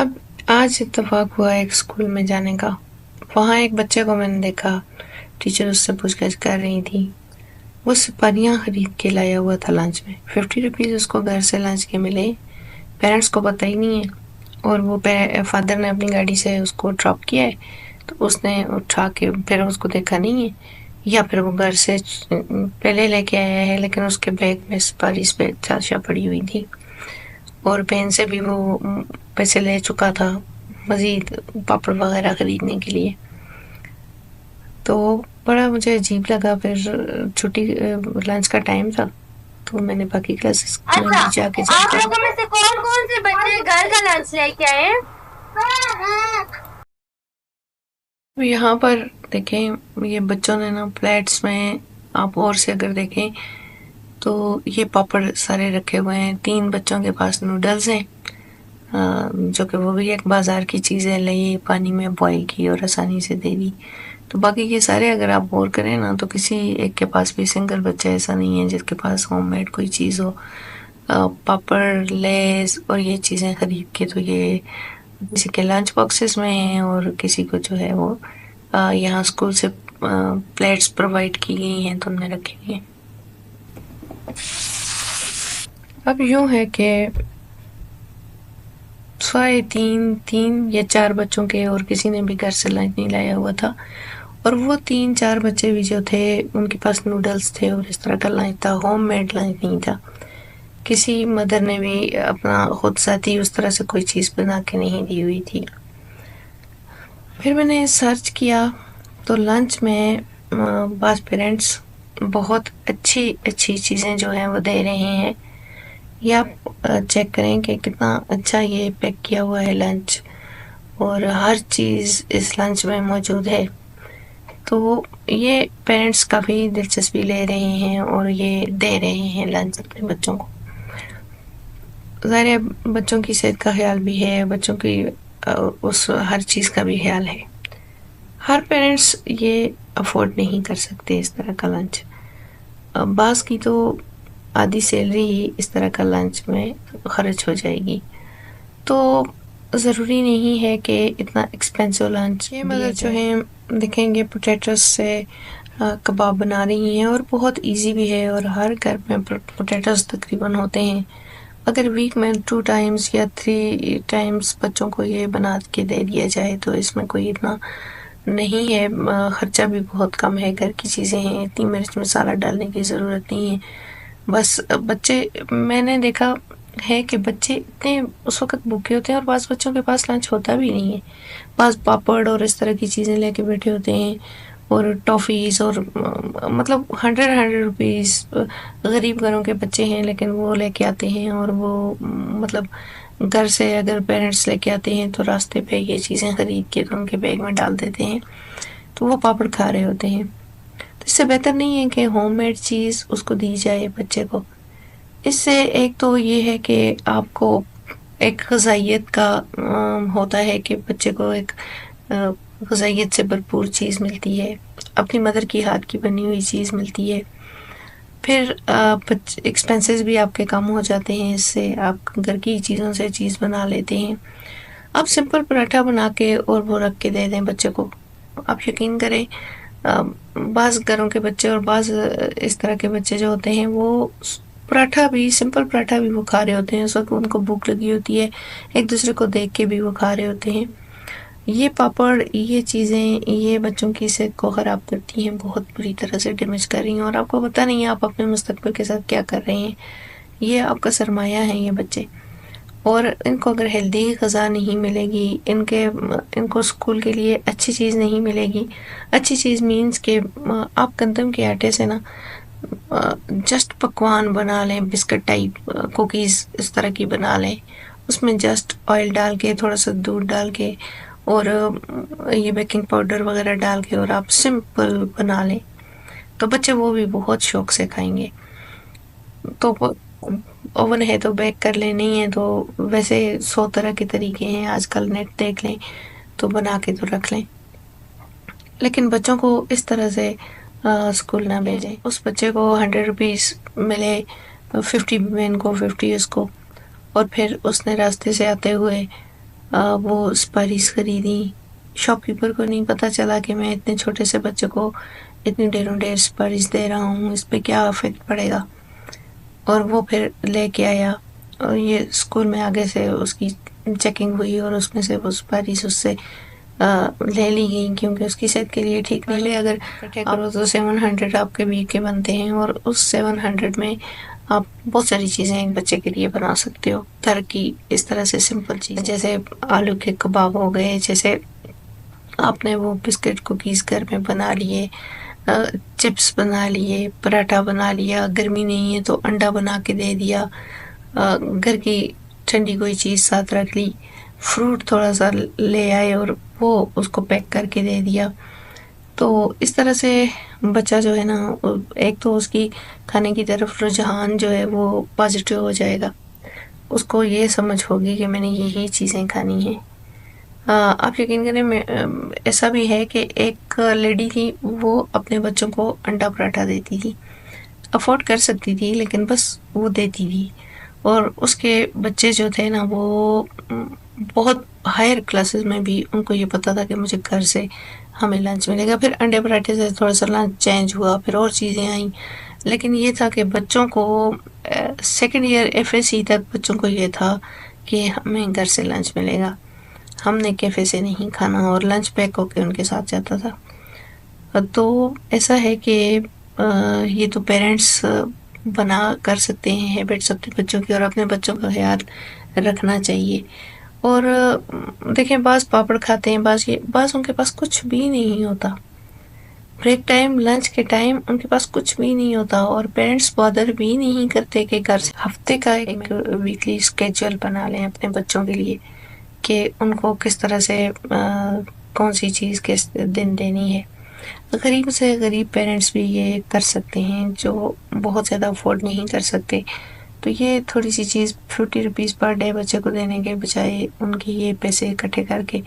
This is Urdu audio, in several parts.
اب آج اتفاق ہوا ایک اسکول میں جانے کا. وہاں ایک بچے کو میں نے دیکھا، ٹیچر اس سے پوچھ گچھ کر رہی تھی. وہ سپاریاں خرید کے لایا ہوا تھا لنچ میں. 50 روپیز اس کو گھر سے لنچ کے ملے. پیرنٹس کو پتہ ہی نہیں ہے، اور وہ فادر نے اپنی گاڑی سے اس کو ڈراپ کیا ہے، تو اس نے اٹھا کے پھر اس کو دیکھا نہیں ہے، یا پھر وہ گھر سے پہلے لے کے آیا ہے، لیکن اس کے بیگ میں سپاریز پہ چاشا پڑی ہوئی تھی، اور بہن سے بھی وہ پیسے لے چکا تھا مزید پاپڑ وغیرہ خریدنے کے لیے. تو بڑا مجھے عجیب لگا. پھر چھٹی لنچ کا ٹائم تھا، تو میں نے باقی کلاسز میں بھی جا کے آپ لوگوں میں سے کون کون سے بچے گھر کا لنچ لے کے آئے؟ یہاں پر دیکھیں، یہ بچوں نے نا پلیٹس میں، آپ اور سے اگر دیکھیں تو یہ پاپڑ سارے رکھے ہوئے ہیں. 3 بچوں کے پاس نوڈلز ہیں، جو کہ وہ بھی ایک بازار کی چیز ہے، لئی پانی میں بوائل کی اور آسانی سے دے دی. تو باقی کے سارے اگر آپ غور کریں نا، تو کسی ایک کے پاس بھی سنگل بچہ ایسا نہیں ہے جس کے پاس ہوم میڈ کوئی چیز ہو. پاپڑ، لیز اور یہ چیزیں خرید کے تو یہ کسی کے لنچ باکسز میں ہیں، اور کسی کو جو ہے وہ یہاں اسکول سے پلیٹس پرووائڈ کی گئی ہیں تو ہم نے رکھی ہوئی ہیں. اب یوں ہے کہ سوائے 3 یا 4 بچوں کے اور کسی نے بھی گھر سے لنچ نہیں لایا ہوا تھا، اور وہ 3-4 بچے بھی جو تھے ان کے پاس نوڈلز تھے اور اس طرح کا لنچ تھا. ہوم میڈ لنچ نہیں تھا. کسی مدر نے بھی اپنا خود ساتھی اس طرح سے کوئی چیز بنا کے نہیں دی ہوئی تھی. پھر میں نے سرچ کیا تو لنچ میں بعض پیرنٹس بہت اچھی چیزیں جو ہیں وہ دے رہے ہیں. یہ آپ چیک کریں کہ کتنا اچھا یہ پیک کیا ہوا ہے لنچ، اور ہر چیز اس لنچ میں موجود ہے. تو یہ پیرنٹس کافی دلچسپی لے رہے ہیں اور یہ دے رہے ہیں لنچ اپنے بچوں کو. ظاہر ہے بچوں کی صحت کا خیال بھی ہے، بچوں کی اس ہر چیز کا بھی خیال ہے. ہر پیرنٹس یہ افورڈ نہیں کر سکتے اس طرح کا لنچ. بعض کی تو آدھی سیلری ہی اس طرح کا لنچ میں خرچ ہو جائے گی. تو ضروری نہیں ہے کہ اتنا ایکسپینسو لنچ. یہ مدر جو ہیں دیکھیں گے پوٹیٹوز سے کباب بنا رہی ہیں، اور بہت ایزی بھی ہے، اور ہر گھر میں پوٹیٹوز تقریباً ہوتے ہیں. اگر ویک میں 2 ٹائمز یا 3 ٹائمز بچوں کو یہ بنا کے دے دیا جائے تو اس میں کوئی اتنا نہیں ہے. خرچہ بھی بہت کم ہے، گھر کی چیزیں ہیں، اتنی مرچ مسالہ ڈالنے کی ضرورت نہیں ہے. بس بچے، میں نے دیکھا ہے کہ بچے اتنے اس وقت بھوکے ہوتے ہیں، اور بعض بچوں کے پاس لنچ ہوتا بھی نہیں ہے. بعض پاپڑ اور اس طرح کی چیزیں لے کے بیٹھے ہوتے ہیں، اور ٹافیز، اور مطلب 100 روپیز. غریب گھروں کے بچے ہیں لیکن وہ لے کے آتے ہیں، اور وہ مطلب گھر سے اگر پیرنٹس لے کے آتے ہیں تو راستے پہ یہ چیزیں خرید کے تو ان کے بیگ میں ڈال دیتے ہیں، تو وہ پاپڑ کھا رہے ہوتے ہیں. تو اس سے بہتر نہیں ہے کہ ہوم میڈ چیز اس کو دی جائے بچے کو. اس سے ایک تو یہ ہے کہ آپ کو ایک غذائیت کا ہوتا ہے کہ بچے کو ایک غذائیت سے بھرپور چیز ملتی ہے، اپنی مدر کی ہاتھ کی بنی ہوئی چیز ملتی ہے. پھر ایکسپینسز بھی آپ کے کم ہو جاتے ہیں، اس سے آپ گھر کی چیزوں سے چیز بنا لیتے ہیں. آپ سمپل پراٹھا بنا کے اور وہ رکھ کے دے دیں بچے کو. آپ یقین کریں بعض گھروں کے بچے اور بعض اس طرح کے بچے جو ہوتے ہیں وہ پراٹھا بھی، سمپل پراٹھا بھی وہ کھا رہے ہوتے ہیں. اس وقت ان کو بھوک لگی ہوتی ہے، ایک دوسرے کو دیکھ کے بھی وہ کھا رہے ہوتے ہیں. یہ پاپڑ، یہ چیزیں، یہ بچوں کی صحت کو خراب کرتی ہیں، بہت بری طرح سے ڈیمیج کر رہی ہیں، اور آپ کو پتہ نہیں ہے آپ اپنے مستقبل کے ساتھ کیا کر رہے ہیں. یہ آپ کا سرمایہ ہے یہ بچے، اور ان کو اگر ہیلدی غذا نہیں ملے گی، ان کو اسکول کے لیے اچھی چیز نہیں ملے گی. اچھی چیز مینز کہ آپ گندم کے آٹے سے نا جسٹ پکوان بنا لیں، بسکٹ ٹائپ کوکیز اس طرح کی بنا لیں، اس میں جسٹ آئل ڈال کے، تھوڑا سا دودھ ڈال کے، اور یہ بیکنگ پاؤڈر وغیرہ ڈال کے، اور آپ سمپل بنا لیں تو بچے وہ بھی بہت شوق سے کھائیں گے. تو اوون ہے تو بیک کر لیں، نہیں ہے تو ویسے 100 طرح کے طریقے ہیں آج کل، نیٹ دیکھ لیں تو بنا کے تو رکھ لیں. لیکن بچوں کو اس طرح سے اسکول نہ بھیجیں. اس بچے کو 100 روپیز ملے، 50 میں ان کو 50 اس کو، اور پھر اس نے راستے سے آتے ہوئے وہ اسپائریز خریدی. شاپ کیپر کو نہیں پتہ چلا کہ میں اتنے چھوٹے سے بچے کو اتنی ڈیروں ڈیر اسپائریز دے رہا ہوں، اس پہ کیا افیکٹ پڑے گا. اور وہ پھر لے کے آیا اور یہ اسکول میں آگے سے اس کی چیکنگ ہوئی اور اس میں سے وہ اسپائریز اس سے لے لی گئی کیونکہ اس کی صحت کے لیے ٹھیک نہیں. اگر کرو تو 700 آپ کے ویک کے بنتے ہیں اور اس 700 میں آپ بہت ساری چیزیں ایک بچے کے لیے بنا سکتے ہو. گھر کی اس طرح سے سمپل چیز جیسے آلو کے کباب ہو گئے، جیسے آپ نے وہ بسکٹ کوکیز گھر میں بنا لیے، چپس بنا لیے، پراٹھا بنا لیا، گرمی نہیں ہے تو انڈا بنا کے دے دیا، گھر کی ٹھنڈی کوئی چیز ساتھ رکھ لی، فروٹ تھوڑا سا لے آئے اور وہ اس کو پیک کر کے دے دیا. تو اس طرح سے بچہ جو ہے نا، ایک تو اس کی کھانے کی طرف رجحان جو ہے وہ پازیٹیو ہو جائے گا، اس کو یہ سمجھ ہوگی کہ میں نے یہی چیزیں کھانی ہیں. آپ یقین کریں ایسا بھی ہے کہ ایک لیڈی تھی، وہ اپنے بچوں کو انڈا پراٹھا دیتی تھی، افورڈ کر سکتی تھی لیکن بس وہ دیتی تھی. اور اس کے بچے جو تھے نا وہ بہت ہائر کلاسز میں بھی ان کو یہ پتا تھا کہ مجھے گھر سے ہمیں لنچ ملے گا. پھر انڈے پراٹھے سے تھوڑا سا لنچ چینج ہوا، پھر اور چیزیں آئیں، لیکن یہ تھا کہ بچوں کو سیکنڈ ایئر FSC تک بچوں کو یہ تھا کہ ہمیں گھر سے لنچ ملے گا، ہم نے کیفے سے نہیں کھانا، اور لنچ پیک ہو کے ان کے ساتھ جاتا تھا. تو ایسا ہے کہ یہ تو پیرنٹس بنا کر سکتے ہیں ہیبٹس اپنے بچوں کی، اور اپنے بچوں کا خیال رکھنا چاہیے. اور دیکھیں بعض پاپڑ کھاتے ہیں، بعض ان کے پاس کچھ بھی نہیں ہوتا، بریک ٹائم لنچ کے ٹائم ان کے پاس کچھ بھی نہیں ہوتا، اور پیرنٹس بادر بھی نہیں کرتے کہ گھر سے ہفتے کا ایک ویکلی اسکیجول بنا لیں اپنے بچوں کے لیے کہ ان کو کس طرح سے کون سی چیز کس دن دینی ہے. غریب سے غریب پیرنٹس بھی یہ کر سکتے ہیں جو بہت زیادہ افورڈ نہیں کر سکتے. تو یہ تھوڑی سی چیز 50 روپیز پر ڈے بچے کو دینے کے بجائے ان کی یہ پیسے اکٹھے کر کے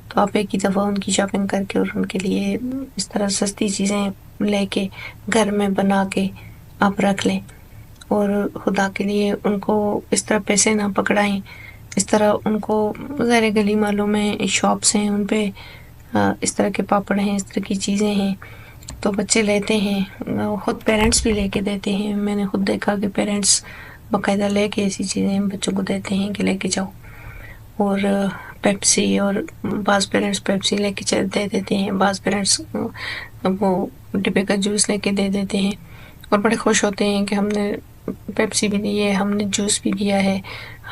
تو آپ ایک ہی دفعہ ان کی شاپنگ کر کے اور ان کے لیے اس طرح سستی چیزیں لے کے گھر میں بنا کے آپ رکھ لیں، اور خدا کے لیے ان کو اس طرح پیسے نہ پکڑائیں. اس طرح ان کو ظاہر گلی محلوں میں شاپس ہیں، ان پہ اس طرح کے پاپڑ ہیں، اس طرح کی چیزیں ہیں تو بچے لیتے ہیں، خود پیرنٹس بھی لے کے دیتے ہیں. میں نے خود دیکھا کہ پیرنٹس باقاعدہ لے کے ایسی چیزیں بچوں کو دیتے ہیں کہ لے کے جاؤ. اور پیپسی، اور بعض پیرنٹس پیپسی لے کے دے دیتے ہیں، بعض پیرنٹس وہ ڈبے کا جوس لے کے دے دیتے ہیں اور بڑے خوش ہوتے ہیں کہ ہم نے پیپسی بھی دی ہے، ہم نے جوس بھی دیا ہے،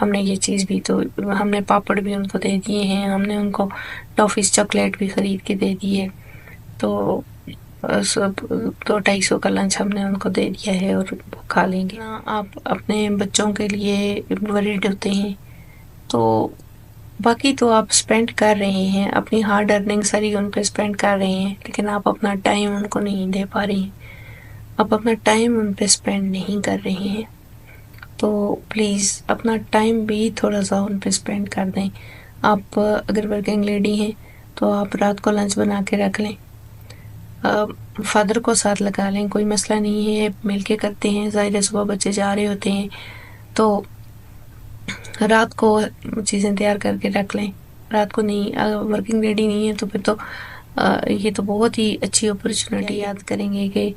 ہم نے یہ چیز بھی، تو ہم نے پاپڑ بھی ان کو دے دیے ہیں، ہم نے ان کو ٹافیز چاکلیٹ بھی خرید کے دے دی ہے. تو 200-250 کا لنچ ہم نے ان کو دے دیا ہے اور وہ کھا لیں گے. آپ اپنے بچوں کے لیے ورڈ ہوتے ہیں تو باقی تو آپ سپینڈ کر رہے ہیں، اپنی ہارڈ ارننگ ساری ان پہ سپینڈ کر رہے ہیں، لیکن آپ اپنا ٹائم ان کو نہیں دے پا رہے ہیں، آپ اپنا ٹائم ان پہ سپینڈ نہیں کر رہے ہیں. تو پلیز اپنا ٹائم بھی تھوڑا سا ان پہ سپینڈ کر دیں. آپ اگر ورکنگ لیڈی ہیں تو آپ رات کو لنچ بنا کے رکھ لیں، فادر کو ساتھ لگا لیں، کوئی مسئلہ نہیں ہے، مل کے کرتے ہیں. ظاہر صبح بچے جا رہے ہوتے ہیں تو رات کو چیزیں تیار کر کے رکھ لیں. رات کو نہیں، ورکنگ لیڈی نہیں ہے تو پھر تو یہ تو بہت ہی اچھی اپرچونٹی یاد کریں گے کہ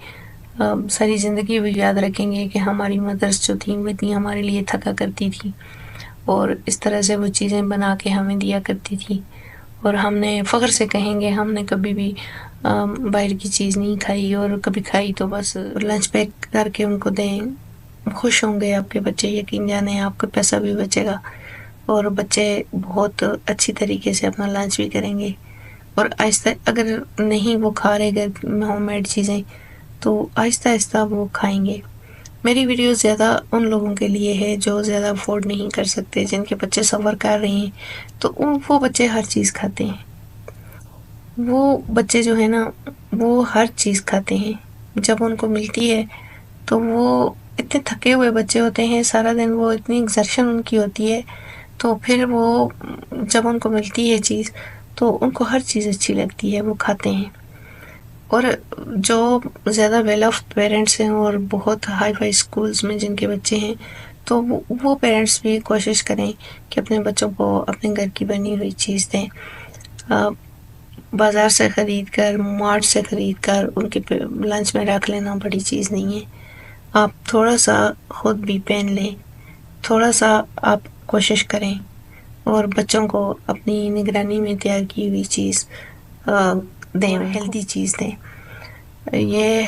ساری زندگی وہ یاد رکھیں گے کہ ہماری مدرس جو تھیں وہ اتنی ہمارے لیے تھکا کرتی تھی اور اس طرح سے وہ چیزیں بنا کے ہمیں دیا کرتی تھی، اور ہم نے فخر سے کہیں گے ہم نے کبھی بھی باہر کی چیز نہیں کھائی، اور کبھی کھائی تو بس لنچ پیک کر کے ان کو دیں. خوش ہوں گے آپ کے بچے، یقین جانیں آپ کا پیسہ بھی بچے گا اور بچے بہت اچھی طریقے سے اپنا لنچ بھی کریں گے. اور آہستہ اگر نہیں وہ کھا رہے گھر ہوم میڈ چیزیں تو آہستہ آہستہ وہ کھائیں گے. میری ویڈیو زیادہ ان لوگوں کے لیے ہے جو زیادہ افورڈ نہیں کر سکتے، جن کے بچے سفر کر رہے ہیں، تو وہ بچے ہر چیز کھاتے ہیں. وہ بچے جو ہے نا وہ ہر چیز کھاتے ہیں، جب ان کو ملتی ہے تو وہ اتنے تھکے ہوئے بچے ہوتے ہیں، سارا دن وہ اتنی ایگزرشن ان کی ہوتی ہے، تو پھر وہ جب ان کو ملتی ہے چیز تو ان کو ہر چیز اچھی لگتی ہے، وہ کھاتے ہیں. اور جو زیادہ ویل آف پیرنٹس ہیں اور بہت ہائی فائی اسکولز میں جن کے بچے ہیں تو وہ پیرنٹس بھی کوشش کریں کہ اپنے بچوں کو اپنے گھر کی بنی ہوئی چیز دیں. بازار سے خرید کر، مارٹ سے خرید کر ان کے لنچ میں رکھ لینا بڑی چیز نہیں ہے. آپ تھوڑا سا خود بھی پہن لیں، تھوڑا سا آپ کوشش کریں اور بچوں کو اپنی نگرانی میں تیار کی ہوئی چیز دیں، ہیلدی چیز دیں. یہ